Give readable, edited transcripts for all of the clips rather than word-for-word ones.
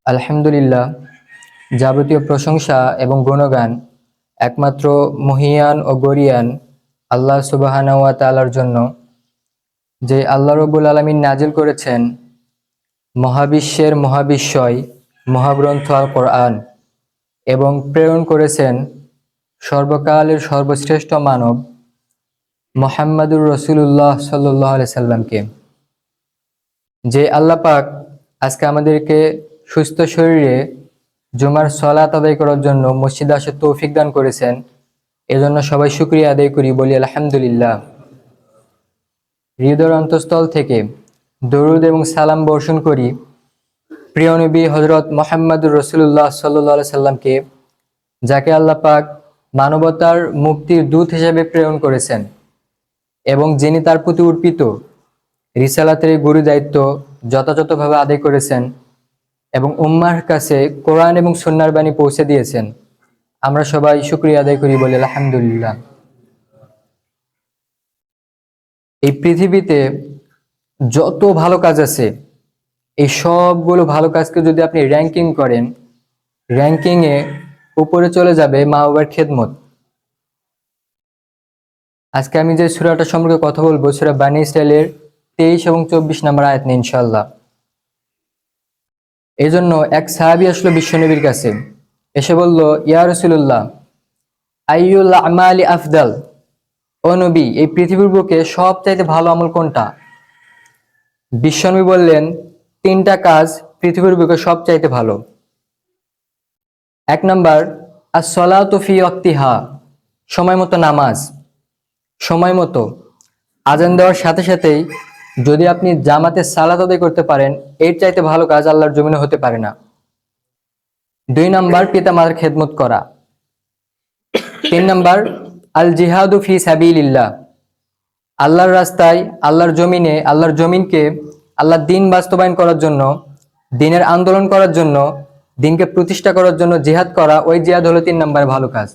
আলহামদুলিল্লাহ, যাবতীয় প্রশংসা এবং গুণগান একমাত্র মহিয়ান ও গরিয়ান আল্লাহ সুবহানাহু ওয়া তাআলার জন্য, যে আল্লাহ রাব্বুল আলামিন নাজিল করেছেন মহাবিশ্বের মহাবিশ্বয় মহাগ্রন্থ আল কোরআন এবং প্রেরণ করেছেন সর্বকালের সর্বশ্রেষ্ঠ মানব মুহাম্মাদুর রাসূলুল্লাহ সাল্লাল্লাহু আলাইহি সাল্লামকে। যে আল্লাহ পাক আজকে আমাদেরকে সুস্থ শরীরে জুমার সালাত আদায় করার জন্য মসজিদে আসার তৌফিক দান করেছেন, এজন্য সবাই শুকরিয়া আদায় করি, বলি আলহামদুলিল্লাহ। হৃদয়ের অন্তঃস্থল থেকে দরুদ এবং সালাম বর্ষণ করি প্রিয় নবী হযরত মুহাম্মাদুর রাসূলুল্লাহ সাল্লাল্লাহু আলাইহি সাল্লামকে, যাকে আল্লাহ পাক মানবতার মুক্তির দূত হিসেবে প্রেরণ করেছেন এবং যিনি তার প্রতি অর্পিত রিসালাতের এই গুরু দায়িত্ব যথাযথভাবে আদায় করেছেন এবং উম্মাহর কাছে কোরআন এবং সুন্নাহর বাণী পৌঁছে দিয়েছেন। আমরা সবাই শুকরিয়া আদায় করি, বলি আলহামদুলিল্লাহ। এই পৃথিবীতে যত ভালো কাজ আছে, এই সবগুলো ভালো কাজকে যদি আপনি র্যাঙ্কিং করেন, র্যাঙ্কিংয়ে উপরে চলে যাবে মা বাবার খেদমত। আজকে আমি যে সূরাটা সম্পর্কে কথা বলবো, সূরা বানী ইসরাঈলের 23 এবং 24 নম্বর আয়াত নিয়ে ইনশাআল্লাহ। এই জন্য এক সাহাবী আসলো বিশ্বনবীর কাছে, এসে বলল, ইয়া রাসূলুল্লাহ, আইয়ুল আমালি আফদাল, ও নবী, এই পৃথিবীর বুকে সবচাইতে ভালো আমল কোনটা? বিশ্বনবী বললেন, 3টা কাজ পৃথিবীর বুকে সবচাইতে ভালো। 1 নাম্বার, আস-সালাতু ফি ওয়াক্তিহা, সময় মতো নামাজ। সময় মতো আজান দেওয়ার সাথে সাথেই যদি আপনি জামাতে সালাত আদায় করতে পারেন, এর চাইতে ভালো কাজ আল্লাহর জমিনে হতে পারে না। 2 নাম্বার, পিতামাতার খেদমত করা। 3 নাম্বার, আল জিহাদু ফি সাবিলিল্লাহ, আল্লাহর রাস্তায়, আল্লাহর জমিনে, আল্লাহর জমিনকে আল্লাহর দ্বীন বাস্তবায়ন করার জন্য, দ্বীনের আন্দোলন করার জন্য, দ্বীনকে প্রতিষ্ঠা করার জন্য জিহাদ করা। ওই জিহাদ হলো 3 নাম্বার ভালো কাজ।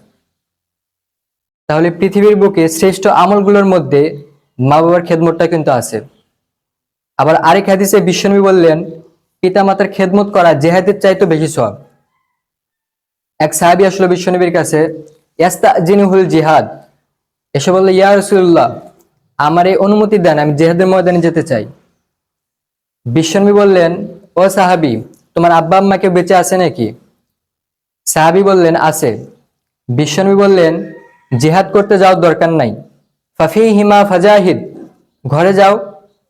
তাহলে পৃথিবীর বুকে শ্রেষ্ঠ আমলগুলোর মধ্যে মা বাবার খেদমতটা কিন্তু আছে। আবার আরেক হাদিসে বিশ্বনবী বললেন, পিতামাতার খেদমত করা জিহাদের চাইতে বেশি সওয়াব। এক সাহাবী আসলো বিশ্বনবীর কাছে, ইয়াস্তাজিনুহুল জিহাদ, এসে বলল, ইয়া রাসূলুল্লাহ, আমার এই অনুমতি দেন, আমি জিহাদের ময়দানে যেতে চাই। বিশ্বনবী বললেন, ও সাহাবী, তোমার আব্বা আম্মা কেউ বেঁচে আছে নাকি? সাহাবী বললেন, আছে। বিশ্বনবী বললেন, জিহাদ করতে যাওয়ার দরকার নাই, ফাফিহিমা ফাজাহিদ, ঘরে যাও,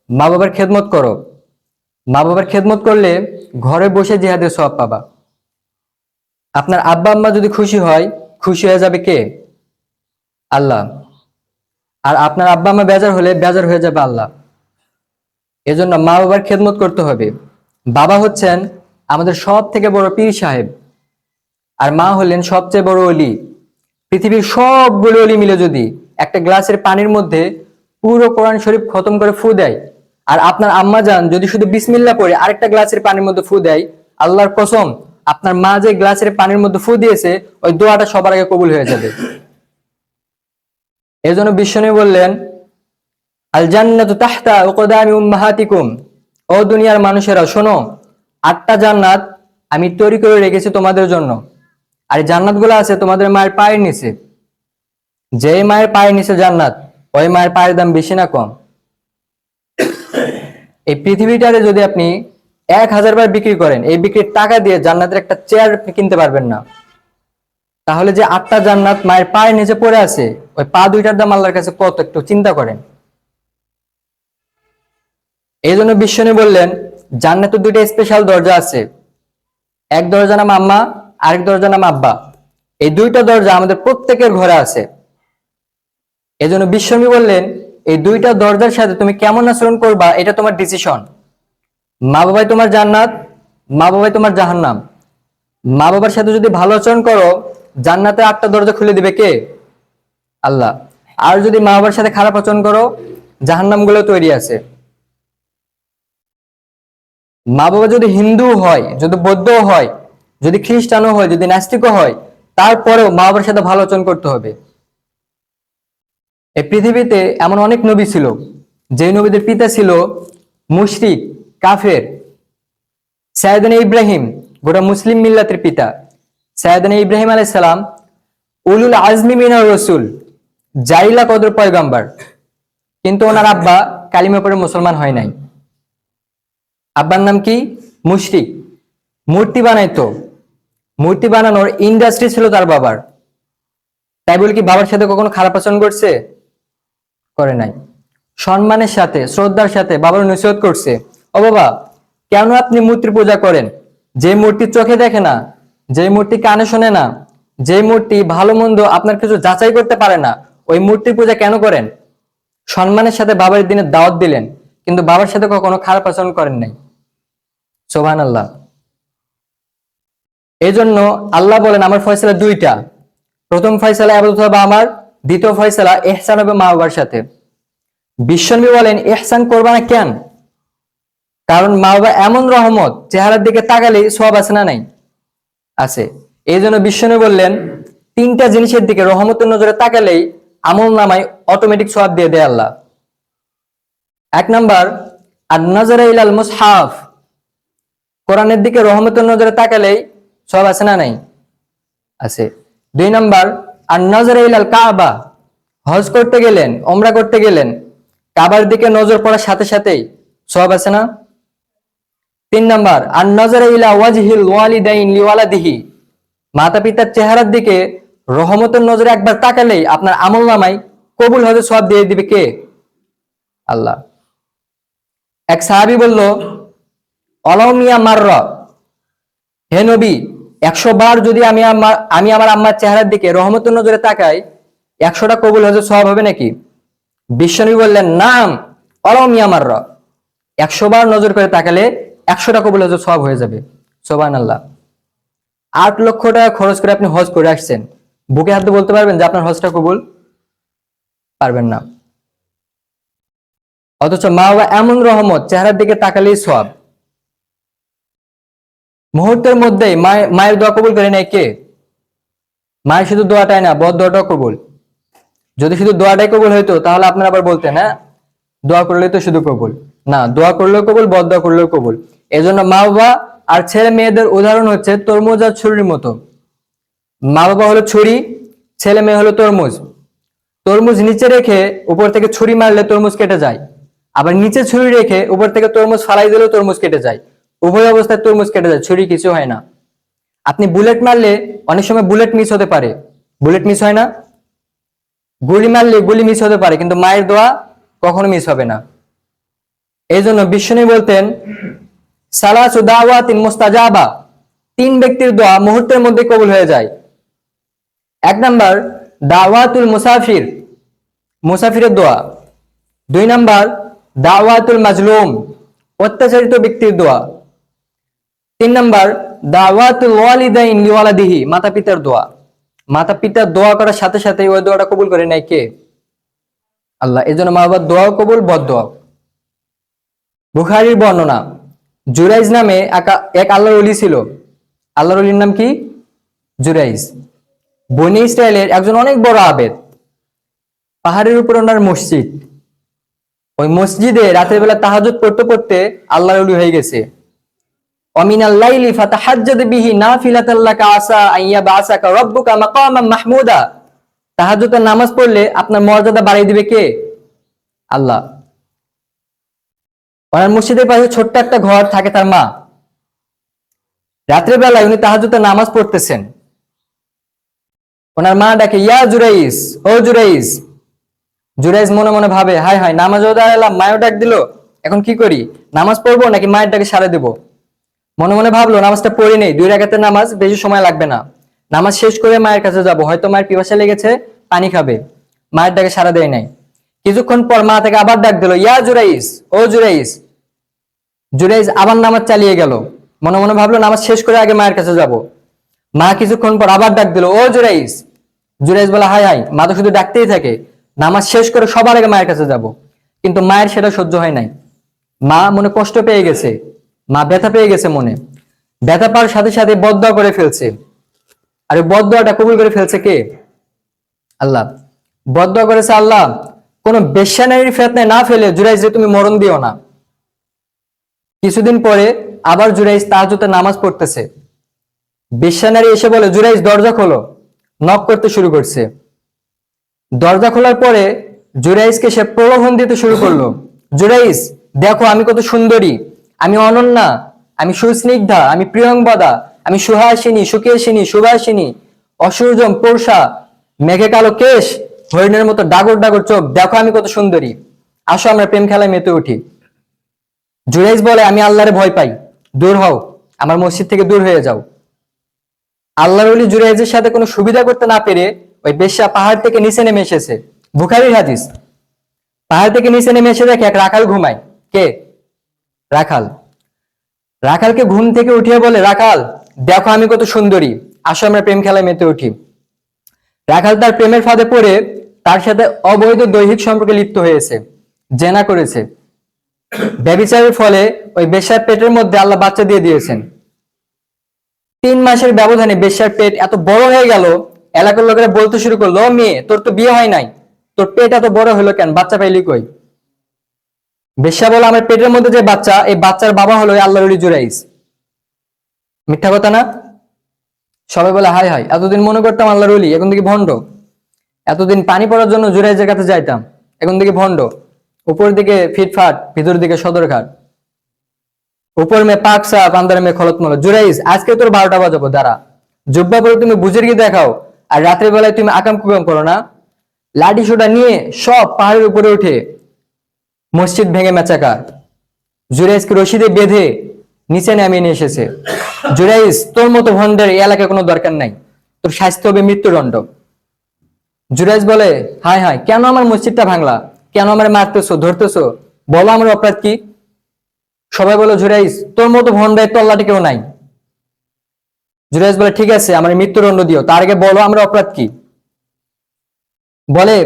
মা বাবার খেদমত করো। মা বাবার খেদমত করলে ঘরে বসে জিহাদের সওয়াব পাবা। আপনার আব্বা আম্মা যদি খুশি হয়, খুশি হয়ে যাবে কে? আল্লাহ। আর আপনার আব্বা আম্মা বেজার হলে বেজার হয়ে যাবে আল্লাহ। এজন্য মা বাবার খেদমত করতে হবে। বাবা হচ্ছেন আমাদের সব থেকে বড় পীর সাহেব, আর মা হলেন সবচেয়ে বড় অলি। পৃথিবীর সবগুলো অলি মিলে যদি একটা গ্লাসের পানির মধ্যে পুরো কোরআন শরীফ খতম করে ফু দেয়, আর আপনার আম্মা জান যদি শুধু বিসমিল্লাহ পড়ে আরেকটা গ্লাসের পানির মধ্যে ফু দেয়, আল্লাহর কসম, আপনার মা যে গ্লাসের পানির মধ্যে ফু দিয়েছে, ওই দোয়াটা সবার আগে কবুল হয়ে যাবে। এজন্য বিশ্বনবী বললেন, আল জান্নাতু তাহতা উকদামি উম্মাহাতিকুম, ও দুনিয়ার মানুষেরা শোনো, 8টা জান্নাত আমি তৈরি করে রেখেছি তোমাদের জন্য। আর এই জান্নাতগুলো আছে তোমাদের মায়ের পায়ের নিচে। যে মায়ের পায়ের নিচে জান্নাত, ওই মায়ের পায়ের দাম বেশি না কম? এই পৃথিবীটারে যদি আপনি 1000 বার বিক্রি করেন, এই বিক্রির টাকা দিয়ে জান্নাতের একটা চেয়ার কিনতে পারবেন না। তাহলে যে 8টা জান্নাত মায়ের পায়ের নিচে পড়ে আছে, ওই পা 2টার দাম আল্লাহর কাছে কত, একটু চিন্তা করেন। এই জন্য বিশ্বনবী বললেন, জান্নাতের 2টা স্পেশাল দরজা আছে। এক দরজা নাম আম্মা, আরেক দরজা নাম আব্বা। এই 2টা দরজা আমাদের প্রত্যেকের ঘরে আছে। এই জন্য বিশ্বনবী বললেন, এই 2টা দরজার সাথে তুমি কেমন আচরণ করবা, এটা তোমার ডিসিশন। মা বাবাই তোমার জান্নাত, মা বাবাই তোমার জাহান্নাম। মা বাবার সাথে যদি ভালো আচরণ করো, জান্নাতে 8টা দরজা খুলে দিবে কে? আল্লাহ। আর যদি মা বাবার সাথে খারাপ আচরণ করো, জাহান্নাম গুলো তৈরি আছে। মা বাবা যদি হিন্দু হয়, যদি বৌদ্ধ হয়, যদি খ্রিস্টানও হয়, যদি নাস্তিকও হয়, তারপরেও মা বাবার সাথে ভালো আচরণ করতে হবে। এই পৃথিবীতে এমন অনেক নবী ছিল, যে নবীদের পিতা ছিল মুশরিক, কাফের। সাইয়েদনা ইব্রাহিম গোটা মুসলিম মিল্লাতের পিতা সাইয়েদনা ইব্রাহিম আলাইহিস সালাম, উলুল আজমি মিনার রাসূল, জাইলা কদর পয়গম্বর, কিন্তু ওনার আব্বা কালিমা পড়ে মুসলমান হয় নাই। আব্বার নাম কি? মুশরিক, মূর্তি বানাইতো। মূর্তি বানানোর ইন্ডাস্ট্রি ছিল তার বাবার। তাই বলে কি বাবার সাথে কখনো খারাপ আচরণ করছে? করে নাই। সম্মানের সাথে, শ্রদ্ধার সাথে বাবার নসিহত করছে, ও বাবা, কেন আপনি মূর্তির পূজা করেন? যে মূর্তি চোখে দেখে না, যে মূর্তি কানে শোনে না, যে মূর্তি ভালো মন্দ আপনার কিছু যাচাই করতে পারে না, ওই মূর্তির পূজা কেন করেন? সম্মানের সাথে বাবার দিনের দাওয়াত দিলেন, কিন্তু বাবার সাথে কখনো খারাপ আচরণ করেন নাই। সুবহানাল্লাহ। এই জন্য আল্লাহ বলেন আমার ফয়সালা দুইটা। প্রথম ফয়সালা ইবাদত হবে আমার, দ্বিতীয় ফয়সালা ইহসান হবে মা বাবার সাথে। বিশ্বনবী বলেন ইহসান করবা না কেন? কারণ মা বাবা এমন রহমত, চেহারার দিকে তাকালেই সওয়াব আছে না নাই? আছে। এই জন্য বিশ্বনবী বললেন তিনটা জিনিসের দিকে রহমতের নজরে তাকালেই আমল নামায় অটোমেটিক সওয়াব দিয়ে দেয় আল্লাহ। এক নাম্বার, আর নজরে ইলাল মুসহাফ, কোরআনের দিকে রহমতের নজরে তাকালেই সওয়াব আছে না নাই? আছে। দুই নাম্বার, আর নজরে ইলাল কাবা, হজ করতে গেলেন, ওমরা করতে গেলেন, কাবার দিকে নজর পড়ার সাথে সাথেই সওয়াব আছে না? তিন নাম্বার, আর নজরে ইলা ওয়াজহিল ওয়ালিদাইন লিওয়ালাদিহি, মাতা পিতার চেহারার দিকে রহমতের নজরে একবার তাকালেই আপনার আমল নামায় কবুল হতে সওয়াব দিয়ে দিবে কে? আল্লাহ। এক সাহাবী বলল, অলাউমিয়া মাররা, হে নবী, 100 বার যদি আমি আমার আম্মার চেহারার দিকে রহমতের নজরে তাকাই, 100টা কবুল হতে সওয়াব হবে নাকি? বিশ্বনবী বললেন নাম, অলাউমিয়া মাররা, 100 বার নজর করে তাকালে 100টা কবুল হতে সওয়াব হয়ে যাবে। সুবহানাল্লাহ। 8 লক্ষ টাকা খরচ করে আপনি হজ করে আসছেন, বুকে হাত দিয়ে বলতে পারবেন যে আপনার হজটা কবুল? পারবেন না। অথচ মা বাবা এমন রহমত, চেহারার দিকে তাকালেই সওয়াব। মুহূর্তের মধ্যেই মায়ের দোয়া কবুল করে নেয় কে? মায়ের শুধু দোয়াটাই না, বদ দোয়াটাও কবুল। যদি শুধু দোয়াটাই কবুল হইতো তাহলে আপনারা আবার বলতেন হ্যাঁ দোয়া করলেই তো শুধু কবুল। না, দোয়া করলেও কবুল, বদ দোয়া করলেও কবুল। এজন্য মা বাবা আর ছেলে মেয়েদের উদাহরণ হচ্ছে তরমুজ আর ছুরির মতো। মা বাবা হলো ছুরি, ছেলে মেয়ে হলো তরমুজ। তরমুজ নিচে রেখে উপর থেকে ছুরি মারলে তরমুজ কেটে যায়, আবার নিচে ছুরি রেখে উপর থেকে তরমুজ ফালাই দিলেও তরমুজ কেটে যায়। উভয় অবস্থায় তরমুজ কেটে যায়, ছুরি কিছু হয় না। আপনি বুলেট মারলে অনেক সময় বুলেট মিস হতে পারে, বুলেট মিস হয় না? গুলি মারলে গুলি মিস হতে পারে, কিন্তু মায়ের দোয়া কখনো মিস হবে না। এই জন্য বিশ্বনবী বলতেন সালাসু দাওয়াতিন মুস্তাজাবা, 3 ব্যক্তির দোয়া মুহূর্তের মধ্যে কবুল হয়ে যায়। এক নাম্বার, দাওয়াতুল মুসাফির, মুসাফিরের দোয়া। 2 নাম্বার, দাওয়াতুল মাজলুম, অত্যাচারিত ব্যক্তির দোয়া। 3 নাম্বার, দাওয়াতুল ওয়ালিদাইন লিওয়ালাদিহি, মাতা পিতার দোয়া। মাতা পিতার দোয়া করার সাথে সাথে ওই দোয়াটা কবুল করে নেয় কে? আল্লাহ। এজন্য মা বাবার দোয়াও কবুল, বদ দোয়া। বুখারীর বর্ণনা, জুরাইজ নামে এক আল্লাহর ওলি ছিল। আল্লাহর ওলির নাম কি? জুরাইজ। বনি ইসরায়েলের একজন অনেক বড় আবেদ। পাহাড়ের উপর ওনার মসজিদ, ওই মসজিদে রাতের বেলা তাহাজ্জুদ পড়তে পড়তে আল্লাহর ওলি হয়ে গেছে। অমিনাল লাইলি ফাতাহাজ্জাদ বিহি নাফিলাতাল লাকা আসা আইয়া বাসাকা রাব্বুকা মাকামান মাহমুদা, তাহাজ্জুদের নামাজ পড়লে আপনার মর্যাদা বাড়িয়ে দিবে কে? আল্লাহ। ওনার মসজিদের পাশে ছোট্ট একটা ঘর থাকে তার মা। রাত্রে বেলায় উনি তাহাজ্জুদের নামাজ পড়তেছেন, ওনার মা ডাকে ইয়া জুরাইজ, ও জুরাইজ। জুরাইজ মনে মনে ভাবে হায় হায়, নামাজও দাঁড়ালাম, মায়ও ডাক দিল, এখন কি করি? নামাজ পড়বো নাকি মায়ের ডাকে সাড়া দেবো? মনে মনে ভাবলো নামাজটা পড়ে নেই, 2 রাকাতের নামাজ, বেশি সময় লাগবে না। নামাজ শেষ করে মায়ের কাছে যাব, হয়তো মায়ের পিপাসা লেগেছে, পানি খাবে। মায়ের ডাকে সাড়া দেয় নাই। কিছুক্ষণ পর মা থেকে আবার ডাক দিল ইয়া জুরাইজ, ও জুরাইজ। জুরাইজ আবার নামাজ চালিয়ে গেল, মনে মনে ভাবলো নামাজ শেষ করে আগে মায়ের কাছে যাব। মা কিছুক্ষণ পর আবার ডাক দিল ও জুরাইজ। জুরাইজ বলে হায় হায়, মা তো শুধু ডাকতেই থাকে, নামাজ শেষ করে সবার আগে মায়ের কাছে যাব। কিন্তু মায়ের সেটা সহ্য হয় নাই। মা মনে কষ্ট পেয়ে গেছে, মা ব্যথা পেয়ে গেছে মনে। ব্যথা পাওয়ার সাথে সাথে বদদোয়া করে ফেলছে। আর বদদোয়াটা কবুল করে ফেলছে কে? আল্লাহ। বদদোয়া করেছে আল্লাহ কোন বেশ্যা নারীর ফিতনায় না ফেলে জুরাইজ তুমি মরণ দিও না। কিছুদিন পরে আবার জুরাইজ তাহাজ্জুদের নামাজ পড়তেছে, বেশ্যা নারী এসে বলে, জুরাইজ দরজা খোলো। নক করতে শুরু করছে। দরজা খোলার পরে জুরাইজকে সে প্রলোভন দিতে শুরু করলো। জুরাইজ, দেখো আমি কত সুন্দরী, আমি অনন্যা, আমি সুস্নিগ্ধা, আমি প্রিয়ংবদা, আমি সুহাসিনী, সুকেশিনী, সুবাসিনী, অসুরজম পোষা, মেঘে কালো কেশ, হরিণের মতো ডাগর ডাগর চোখ, দেখো আমি কত সুন্দরী, আসো আমরা প্রেম খেলায় মেতে উঠি। জুরাইজ বলে, আমি আল্লাহরে ভয় পাই, দূর হও, আমার মসজিদ থেকে দূর হয়ে যাও। আল্লাহর ওলি জুরাইজের সাথে কোনো সুবিধা করতে না পেরে ওই বেশ্যা পাহাড় থেকে নিচে নেমে এসেছে। বুখারীর হাদিস। পাহাড় থেকে নিচে নেমে এসে দেখে এক রাখাল ঘুমায়। কে? রাখাল। রাখালকে ঘুম থেকে উঠিয়ে বলে, রাখাল, দেখো আমি কত সুন্দরী, আসো আমরা প্রেম খেলায় মেতে উঠি। রাখাল তার প্রেমের ফাঁদে পড়ে তার সাথে অবৈধ দৈহিক সম্পর্কে লিপ্ত হয়েছে, জেনা করেছে। ব্যভিচারের ফলে ওই বেশ্যার পেটের মধ্যে আল্লাহ বাচ্চা দিয়ে দিয়েছেন। 3 মাসের ব্যবধানে বেশ্যার পেট এত বড় হয়ে গেল, এলাকার লোকেরা বলতে শুরু করলো, মেয়ে তোর তো বিয়ে হয় নাই, তোর পেট এত বড় হলো কেন, বাচ্চা পাইলি কই? বেশ্যা বলে, আমার পেটের মধ্যে যে বাচ্চা, এই বাচ্চার বাবা হলো আল্লাহর ওলি জুরাইজ। মিথ্যা কথা না? সবাই বলে, হাই হাই, এতদিন মনে করতাম আল্লাহর ওলি, এখন দেখি ভণ্ড। এতদিন পানি পড়ার জন্য জুরাইজের কাছে যাইতাম, এখন দেখি ভণ্ড। উপর দিকে ফিটফাট, ভিতর দিকে সদরঘাট। উপর মে পাক সাপ, আন্দার মে খলতমল। জুরাইজ, আজকে তোর 12টা বাজাবো, দাঁড়া। জুব্বা পরে তুমি বুজুর্গি দেখাও, আর রাত্রে বেলায় তুমি আকাম কুকাম করো না। লাঠি সোটা নিয়ে সব পাহাড়ের উপরে উঠে মসজিদ ভেঙে মেচাকার। জুরাইজকে রশিদে বেঁধে নিচে নামিয়ে নিয়ে এসেছে। জুরাইজ, তোর মতো ভণ্ডের এই এলাকায় কোনো দরকার নাই, তোর শাস্তি হবে মৃত্যুদণ্ড। জুরাইজ বলে, হায় হায়, কেন আমার মসজিদটা ভাঙলা, কেন আমার মারতেছো, ধরতেছো, বলো আমার অপরাধ কি? সবাই বলো, জুরাইজ, তোর মতো ভণ্ডের তল্লাটি কেউ নাই। জুরাইজ বলে, ঠিক আছে, আমার মৃত্যুদণ্ড দিও, তার আগে বলো আমরা অপরাধ কি? বলে,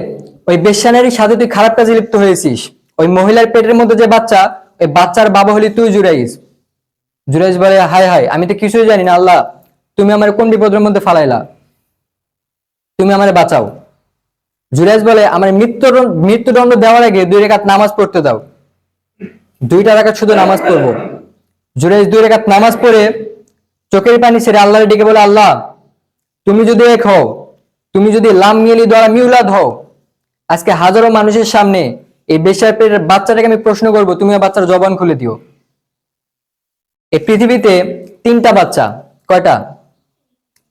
ওই বেশ্যানারীর সাথে তুই খারাপ কাজে লিপ্ত হয়েছিস। ওই মহিলার পেটের মধ্যে যে বাচ্চা, ওই বাচ্চার বাবা হলি তুই, জুরাইজ। জুরাইজ বলে, হায় হায়, আমি তো কিছুই জানি না আল্লাহ, তুমি আমার কোন বিপদের মধ্যে ফালাইলা, তুমি আমার বাঁচাও। জুরাইজ বলে, আমার মৃত্যুদণ্ড দেওয়ার আগে 2 রাকাত নামাজ পড়তে দাও। 2টা রাকাত শুধু নামাজ পড়বো। জুরাইজ 2 রাকাত নামাজ পড়ে চোখের পানি ছেড়ে আল্লাহর ডেকে বলে, আল্লাহ, তুমি যদি এক হও, তুমি যদি লাম মিয়ালি দ্বারা মিউলাদ হও, আজকে হাজারো মানুষের সামনে এই বেশ্যার পেটের বাচ্চাটাকে আমি প্রশ্ন করবো, তুমি বাচ্চার জবান খুলে দিও। এই পৃথিবীতে 3টা বাচ্চা। কয়টা?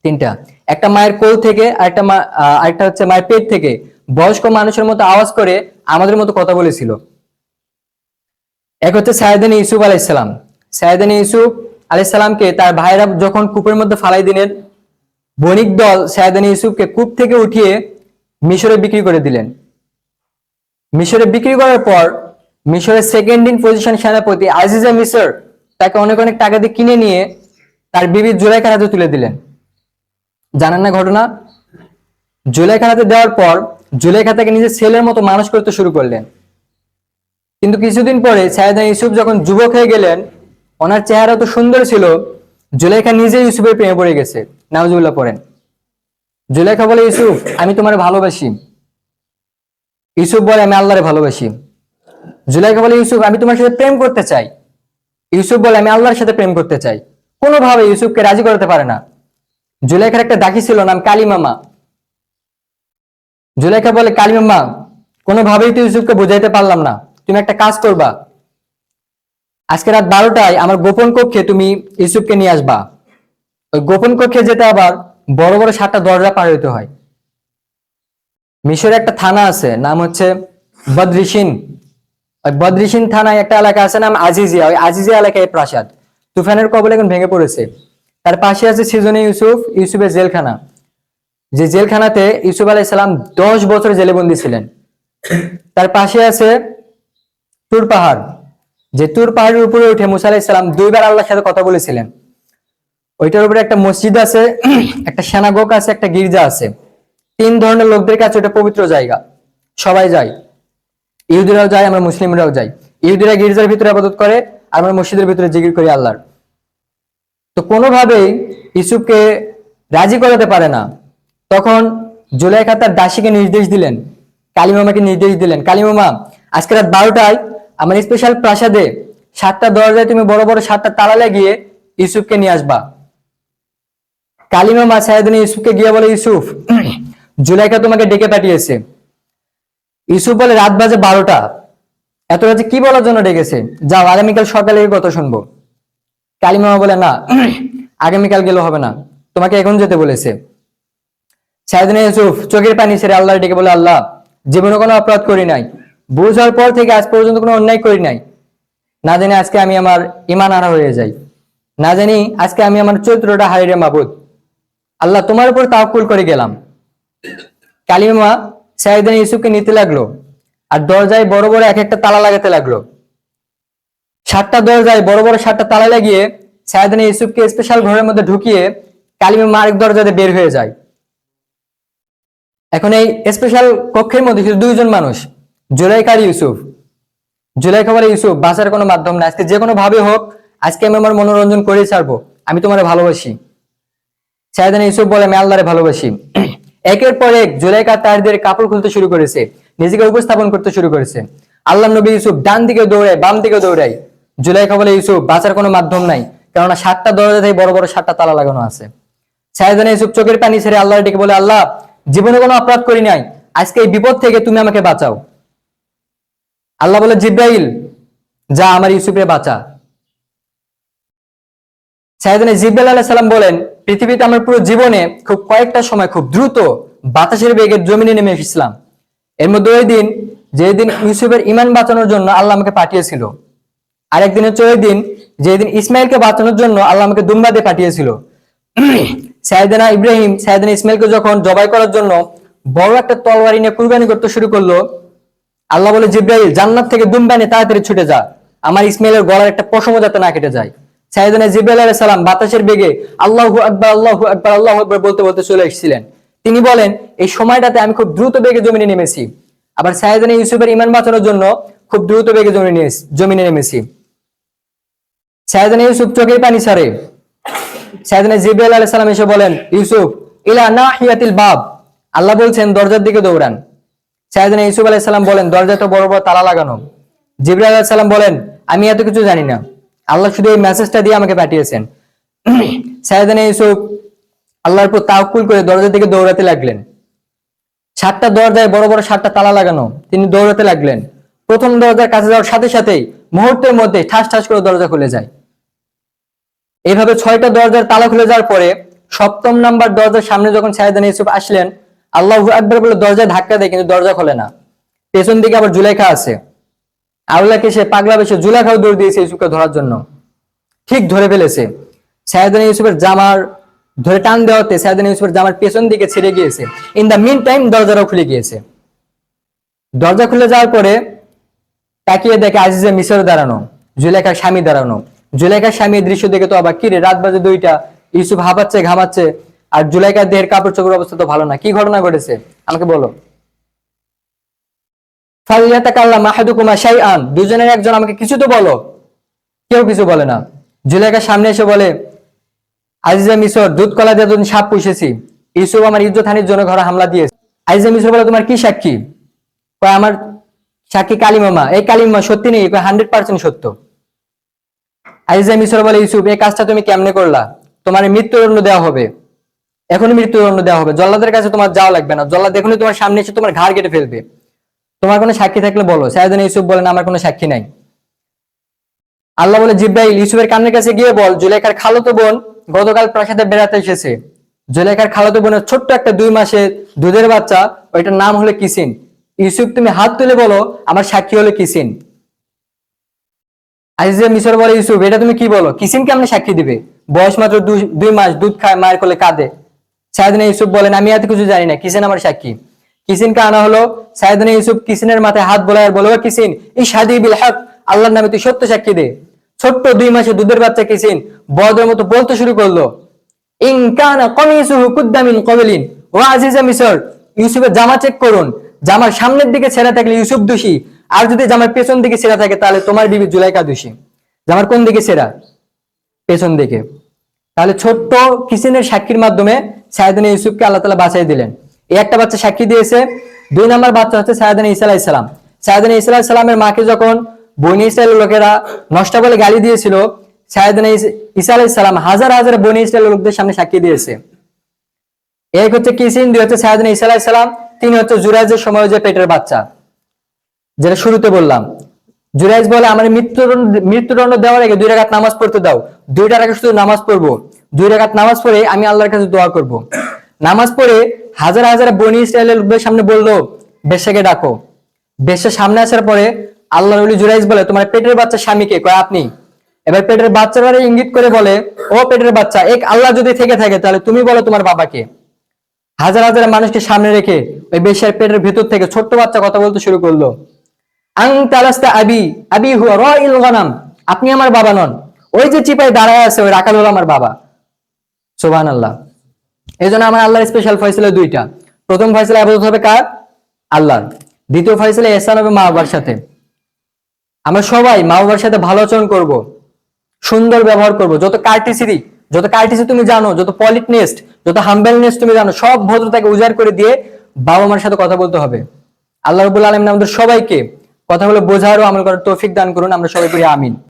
3টা। একটা মায়ের কোল থেকে, আরেকটা হচ্ছে মায়ের পেট থেকে বয়স্ক মানুষের মতো আওয়াজ করে আমাদের মতো কথা বলেছিল। এক হচ্ছে সাইয়েদানা ইউসুফ আলাইহিসসালাম। সাইয়েদানা ইউসুফ আলাইহিসসালামকে তার ভাইরা যখন কূপের মধ্যে ফালাই দিলেন, বণিক দল সাইয়েদানা ইউসুফকে কূপ থেকে উঠিয়ে মিশরে বিক্রি করে দিলেন। মিশরে বিক্রি করার পর মিশরের সেকেন্ড ইন পজিশন সেনাপতি আজিজা মিসর তাকে অনেক অনেক টাকা দিয়ে কিনে নিয়ে তার বিবি জুলাইখার হাতে তুলে দিলেন। জানেন না ঘটনা? জুলাইখার হাতে দেওয়ার পর জুলাইখা তাকে নিজের ছেলের মতো মানুষ করতে শুরু করলেন। কিন্তু কিছুদিন পরে সাইয়েদনা ইউসুফ যখন যুবক হয়ে গেলেন, ওনার চেহারা তো সুন্দর ছিল, জুলাইখা নিজে ইউসুফের প্রেমে পড়ে গেছে। নাউজুবিল্লাহ পড়েন। জুলাইখা বলে, ইউসুফ, আমি তোমার ভালোবাসি। ইউসুফ বলে, আমি আল্লাহরে ভালোবাসি। জুলাইখা বলে, ইউসুফ, আমি তোমার সাথে প্রেম করতে চাই। ইউসুফ বলে, আমি আল্লাহর সাথে প্রেম করতে চাই। কোনোভাবে ইউসুফকে রাজি করাতে পারে না। জুলাইখার একটা দাসী ছিল, নাম কালিমামা। জুলাইখা বলে, কালিমামা, কোনোভাবেই তো ইউসুফকে বুঝাইতে পারলাম না, তুমি একটা কাজ করবা, আজকে রাত 12টায় আমার গোপন কক্ষে তুমি ইউসুফকে নিয়ে আসবা। ওই গোপন কক্ষে যেতে আবার বড় বড় 7টা দরজা পার হইতে হয়। মিশরে একটা থানা আছে, নাম হচ্ছে বদরিশিন। ওই বদরিশিন থানায় একটা এলাকা আছে নাম আজিজিয়া। ওই আজিজিয়া এলাকায় প্রাসাদ। তুফানের কবলে এখন ভেঙে পড়েছে। তার পাশে আছে সিজনে ইউসুফ, ইউসুফের জেলখানা, যে জেলখানাতে ইউসুফ আলাইহিস সালাম 10 বছর জেলে বন্দী ছিলেন। তার পাশে আছে তুর পাহাড়, যে তুর পাহাড়ের উপরে উঠে মুসা আলাইহিস সালাম 2বার আল্লাহর সাথে কথা বলেছিলেন। ওইটার উপরে একটা মসজিদ আছে, একটা সেনাগোগ আছে, একটা গির্জা আছে। 3 ধরনের লোকদের কাছে ওটা পবিত্র জায়গা, সবাই যায়। ইহুদিরাও যায়, আমরা মুসলিমরাও যাই। ইহুদিরা গির্জার ভিতরে ইবাদত করে, আর আমরা মসজিদের ভিতরে জিকির করি আল্লাহর। তো কোনোভাবেই ইউসুফকে রাজি করাতে পারে না। তখন জুলাইখা তার দাসীকে নির্দেশ দিলেন, কালিমামাকে নির্দেশ দিলেন, কালিমামা, আজকে রাত 12টায় আমার স্পেশাল প্রাসাদে 7টা দরজায় তুমি বড় বড় 7টা তালা লাগিয়ে ইউসুফকে নিয়ে আসবা। কালিমা মা সাইয়েদনা ইউসুফকে গিয়ে বলে, ইউসুফ, জুলাইখা তোমাকে ডেকে পাঠিয়েছে। ইউসুফ বলে, রাত বাজে 12টা, এত রাতে কি বলার জন্য ডেকেছে? যাও, আগামীকাল সকালে কথা শুনবো। কালিমা মা বলে, না, আগামীকাল গেলে হবে না, তোমাকে এখন যেতে বলেছে। সাইয়েদনা ইউসুফ চোখের পানি ছেড়ে আল্লাহর ডেকে বলে, আল্লাহ, জীবনে কোনো অপরাধ করি নাই, বুঝ হওয়ার পর থেকে আজ পর্যন্ত কোনো অন্যায় করি নাই। না জানি আজকে আমি আমার ঈমান হারা হয়ে যাই, না জানি আজকে আমি আমার চরিত্রটা হারিয়ে মাবুদ। আল্লাহ, তোমার উপর তাওয়াক্কুল করে গেলাম। কালিমা সাইয়েদনা ইউসুফকে নিতে লাগলো, আর দরজায় বড় বড় এক একটা তালা লাগাতে লাগলো। 7টা দরজায় বড় বড় 7টা তালা লাগিয়ে সাইয়েদনা ইউসুফকে স্পেশাল ঘরের মধ্যে ঢুকিয়ে কালিমা আরেক দরজাতে বের হয়ে যায়। এখন এই স্পেশাল কক্ষের মধ্যে শুধু 2জন মানুষ, জুলাইখা আর ইউসুফ। জুলাইখা বলে, ইউসুফ, বাঁচার কোনো মাধ্যম না, আজকে যে কোনো ভাবে হোক আজকে আমি আমার মনোরঞ্জন করে ছাড়বো, আমি তোমারে ভালোবাসি। সাইয়েদনা ইউসুফ বলে, আমি আল্লাহরে ভালোবাসি। একের পর এক জুলাইখা তাদের কাপড় খুলতে শুরু করেছে, নিজেকে উপস্থাপন করতে শুরু করেছে। আল্লাহ নবী ইউসুফ ডান দিকে দৌড়ায়, বাম দিকে দৌড়ায়। জুলাইখা বলে, ইউসুফ, বাঁচার কোনো মাধ্যম নাই, কেননা 7টা দরজা থেকে বড় বড় 7টা তালা লাগানো আছে। সাইয়েদনা ইউসুফ চোখের পানি ছেড়ে আল্লাহর ডেকে বলে, আল্লাহ, জীবনে কোনো অপরাধ করি নাই, আজকে এই বিপদ থেকে তুমি আমাকে বাঁচাও। আল্লাহ বলে, জিব্রাইল, যা আমার ইউসুফে বাঁচা। সাইয়েদনা জিব্রাইল আলাইহিস সালাম বলেন, পৃথিবীতে আমার পুরো জীবনে খুব কয়েকটা সময় খুব দ্রুত বাতাসের বেগে জমিনে নেমে এসেছিলাম। এর মধ্যে ওই দিন যেদিন ইউসুফের ঈমান বাঁচানোর জন্য আল্লাহ আমাকে পাঠিয়েছিল, আরেকদিন হচ্ছে ওই দিন যেদিন ইসমাইলকে বাঁচানোর জন্য আল্লাহ আমাকে দুম্বা দিয়ে পাঠিয়েছিল। সাইয়েদনা ইব্রাহিম সাইয়েদনা ইসমাইলকে যখন জবাই করার জন্য বড় একটা তলোয়ার নিয়ে কুরবানি করতে শুরু করলো, আল্লাহ বলে, জিব্রাইল, জান্নাত থেকে দুম্বা নিয়ে তাড়াতাড়ি ছুটে যা, আমার ইসমাইলের গলার একটা পশমও যাতে না কেটে যায়। সাইয়েদনা জিব্রাইল আলাইহিস সালাম বাতাসের বেগে আল্লাহু আকবার, আল্লাহু আকবার, আল্লাহু আকবার বলতে বলতে চলে এসেছিলেন। তিনি বলেন, এই সময়টাতে আমি খুব দ্রুত বেগে জমিনে নেমেছি। আবার সাইয়েদনা ইউসুফের ঈমান বাঁচানোর জন্য খুব দ্রুত বেগে জমিনে নেমেছি। সাইয়েদনা ইউসুফ চোখের পানি ছাড়ে। সাইয়েদনা জিব্রাইল আলাইহিস সালাম এসে বলেন, ইউসুফ, ইলা নাহিয়াতিল বাব, আল্লাহ বলছেন দরজার দিকে দৌড়ান। সাইয়েদনা ইউসুফ আলাইহিস সালাম বলেন, দরজায় তো বড় বড় তালা লাগানো। জিবরাইল আলাইহিস সালাম বলেন, আমি এত কিছু জানি না, আল্লাহ শুধু এই মেসেজটা দিয়ে আমাকে পাঠিয়েছেন। সাইয়েদনা ইউসুফ আল্লাহর উপর তাওয়াক্কুল করে দরজার দিকে দৌড়াতে লাগলেন। 7টা দরজায় বড় বড় 7টা তালা লাগানো, তিনি দৌড়াতে লাগলেন। প্রথম দরজার কাছে যাওয়ার সাথে সাথেই মুহূর্তের মধ্যে ঠাস ঠাস করে দরজা খুলে যায়। এইভাবে 6টা দরজার তালা খুলে যাওয়ার পরে 7ম নাম্বার দরজার সামনে যখন সাইয়েদনা ইউসুফ আসলেন, আল্লাহু আকবার বলে দরজায় ধাক্কা দেয়, কিন্তু দরজা খোলে না। পেছন দিকে আবার জুলাইখা আছে। আল্লাহকে সে পাগলা বেশে জুলাইখাও দৌড় দিয়েছে ইউসুফকে ধরার জন্য, ঠিক ধরে ফেলেছে। সাইয়েদনা ইউসুফের জামার ধরে টান দেওয়াতে সাইয়েদনা ইউসুফের জামার পেছন দিকে ছিঁড়ে গিয়েছে। ইন দা মিন টাইম দরজাটাও খুলে গিয়েছে। দরজা খুলে যাওয়ার পরে তাকিয়ে দেখে আজিজে মিসর দাঁড়ানো, জুলাইখার স্বামী দাঁড়ানো। জুলাইখার স্বামী এই দৃশ্য দেখে তো আবার, কি রে, রাত বাজে 2টা, ইউসুফ হাঁপাচ্ছে ঘামাচ্ছে, আর জুলাইখার দেহের কাপড় চোপড়ের অবস্থা তো ভালো না, কি ঘটনা ঘটেছে আমাকে বলো। ফালিয়াতাকাল্লাম আহাদুকুমা শাইআন, দুজনের একজন আমাকে কিছু তো বলো। কেউ কিছু বলে না। জুলাইখার সামনে এসে বলে, আজিজে মিসর, দুধ কলা দিয়ে দুদিন সাপ পুষেছি, ইউসুফ আমার ইজ্জত হানির জন্য ঘরে হামলা দিয়েছে। আজিজে মিসর বলে, তোমার কি সাক্ষী? কয়, আমার সাক্ষী কালিমা। এই কালিমা সত্যি নেই? 100% সত্য। আজিজে মিসর বলে, ইউসুফ, এই কাজটা তুমি কেমনে করলা? তোমার মৃত্যুদণ্ড দেওয়া হবে, এখনই মৃত্যুদণ্ড দেওয়া হবে, জল্লাদের কাছে তোমার যাওয়া লাগবে না, জল্লাদ এখনই তোমার সামনে এসে তোমার ঘাড় কেটে ফেলবে, তোমার কোনো সাক্ষী থাকলে বলো। সাইয়েদনা ইউসুফ বলেন, আমার কোনো সাক্ষী নাই। আল্লাহ বলে, জিব্রাইল, ইউসুফের কানের কাছে গিয়ে বল, জুলাইখার খালাতো বোন গতকাল প্রাসাদে বেড়াতে এসেছে। জুলাইখার খালাতো বোনের ছোট্ট একটা 2 মাসের দুধের বাচ্চা, ওইটার নাম হলো কিসিন। ইউসুফ, তুমি হাত তুলে বলো আমার সাক্ষী হলো কিসিন। আজিজে মিসর বলে, ইউসুফ, এটা তুমি কি বলো? কিসিন কেমনে সাক্ষী দিবে? বয়স মাত্র 2 মাস, দুধ খায়, মায়ের কোলে কাঁদে। সাইয়েদনা ইউসুফ বলেন, আমি এত কিছু জানি না, কিসিন আমার সাক্ষী। কিসিনকে আনা হলো। সাইয়েদনা ইউসুফ কিসিনের মাথায় হাত বোলায় আর বলে, ও কিসিন, ইশহাদি বিল হক, আল্লাহর নামে তুই সত্য সাক্ষী দে। ছোট্ট 2 মাসের দুধের বাচ্চা কিসিন বড়দের মতো বলতে শুরু করলো, ইন কানা কমিসুহু কুদ্দা মিন ক্বাবলিন, ও আজিজে মিসর, ইউসুফের জামা চেক করুন, জামার সামনের দিকে ছেঁড়া থাকলে ইউসুফ দোষী, আর যদি জামার পেছন দিকে ছেঁড়া থাকে তাহলে তোমার বিবি জুলাইখা দোষী। জামার কোন দিকে ছেঁড়া? পেছন দিকে। তাহলে ছোট্ট কিসিনের সাক্ষীর মাধ্যমে সাইয়েদনা ইউসুফকে আল্লাহ তাআলা বাঁচাই দিলেন। এই একটা বাচ্চা সাক্ষী দিয়েছে। 2 নাম্বার বাচ্চা হচ্ছে সাইয়েদনা ঈসা আলাইহিস সালাম। সাইয়েদনা ঈসা আলাইহিস সালামের মাকে যখন বনী ইসরায়েলের লোকেরা নষ্ট বলে গালি দিয়েছিল, সাইয়েদনা ঈসা আলাইহিস সালাম হাজার হাজার বনী ইসরায়েলের লোকদের সামনে সাক্ষী দিয়েছে। এক হচ্ছে কিসিন, দুই হচ্ছে সাইয়েদনা ঈসা আলাইহিস সালাম, তিন হচ্ছে জুরাইজের সময় যে পেটের বাচ্চা, যেটা শুরুতে বললাম। জুরাইজ বলে আমার মৃত্যুদণ্ড দেওয়ার আগে 2 রাকাত নামাজ পড়তে দাও, 2টা রাকাত শুধু নামাজ পড়বো, 2 রাকাত নামাজ পড়ে আমি আল্লাহর কাছে দোয়া করব। নামাজ পড়ে হাজার হাজার বনি ইসরায়েলের লোকদের সামনে বললো বেশ্যাকে ডাকো। বেশ্যা সামনে আসার পরে আল্লাহর ওলি জুরাইজ বলে তোমার পেটের বাচ্চা স্বামীকে? কয় আপনি। এবার পেটের বাচ্চারা ইঙ্গিত করে বলে ও পেটের বাচ্চা, এক আল্লাহ যদি থেকে থাকে তাহলে তুমি বলো তোমার বাবাকে। হাজার হাজার মানুষকে সামনে রেখে ওই বেশ্যার পেটের ভেতর থেকে ছোট্ট বাচ্চা কথা বলতে শুরু করলো, আবি হুয়া রাইল গানাম, আপনি আমার বাবা নন, ওই যে চিপায় দাঁড়ায় আছে ওই রাখাল হলো আমার বাবা। সুবহানাল্লাহ। এই জন্য আমার আল্লাহর স্পেশাল ফয়সালা 2টা। প্রথম ফয়সালা ইবাদত হবে কার? আল্লাহর। দ্বিতীয় ফয়সালা ইহসান হবে মা বাবার সাথে। আমরা সবাই মা বাবার সাথে ভালো আচরণ করব, সুন্দর ব্যবহার করব, যত কার্টিসি তুমি জানো, যত পলিটনেস, যত হাম্বেলনেস তুমি জানো, সব ভদ্রতাকে উজাড় করে দিয়ে বাবা মার সাথে কথা বলতে হবে। আল্লাহ রাব্বুল আলামিন আমাদের সবাইকে কথাগুলো বোঝার ও আমল করার তৌফিক দান করুন। আমরা সবাই করি আমিন।